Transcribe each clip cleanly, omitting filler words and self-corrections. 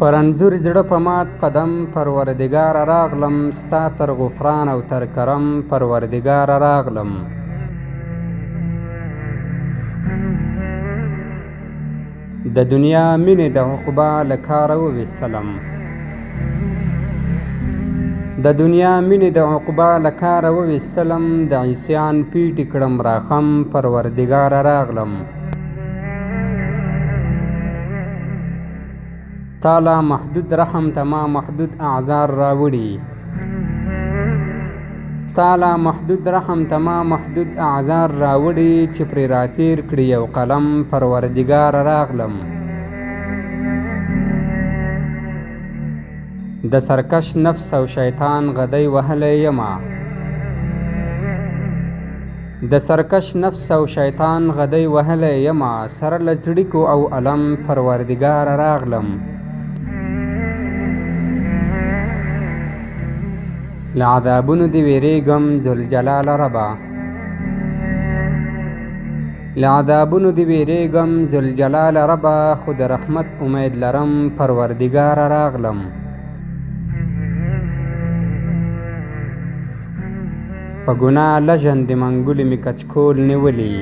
پر انځور زړه په مات قدم پروردګار راغلم، ستا تر غفران او تر کرم پروردګار راغلم. د دنیا مینې د عقبا له کاره وویستلم، د دنیا مینې د عقبا له کاره وویستلم، د عیسیان پیټې کړم راخم پروردګار راغلم. تالا محدود رحم ته ما محدود اعذار راوړي، تالا محدود رحم ته ما محدود اعذار راوړي، چې پرې راتیر کړي یو قلم پروردګار راغلم. د سرکش نفس او شیطان غدۍ وهلی یما، د سرکش نفس او شیطان غدۍ وهلی یما، سره له څړیکو او علم پروردګار راغلم. له عذابونو دې ویریږم ذوالجلال ربه، له عذابونو دې ویریږم ذوالجلال ربه، خو د رحمت امید لرم پروردګار راغلم. په ګناه لژن د منګولې مې کچکول نیولي،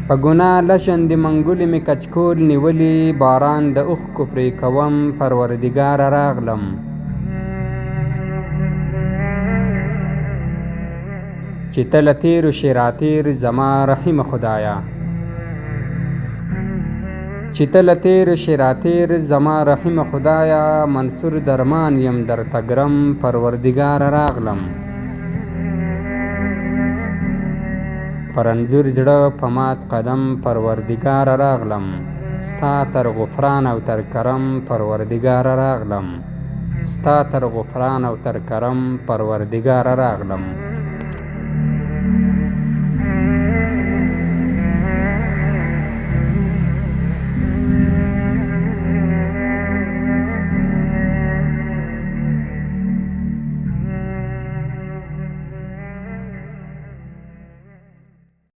په ګناه لژن د منګولې مې کچکول نیولي، باران د اوښکو پرې کوم پروردګار راغلم. چې ته له تېرو شې راتېر زما رحیم خدایه، چې ته له تېرو شې راتېر زما رحیم خدایه، منصور درمان یم درته ګرم پروردګار راغلم. پر انځور زړه په مات قدم پروردګار راغلم، ستا تر غفران او تر کرم پروردګار راغلم، ستا تر غفران او تر کرم پروردګار راغلم.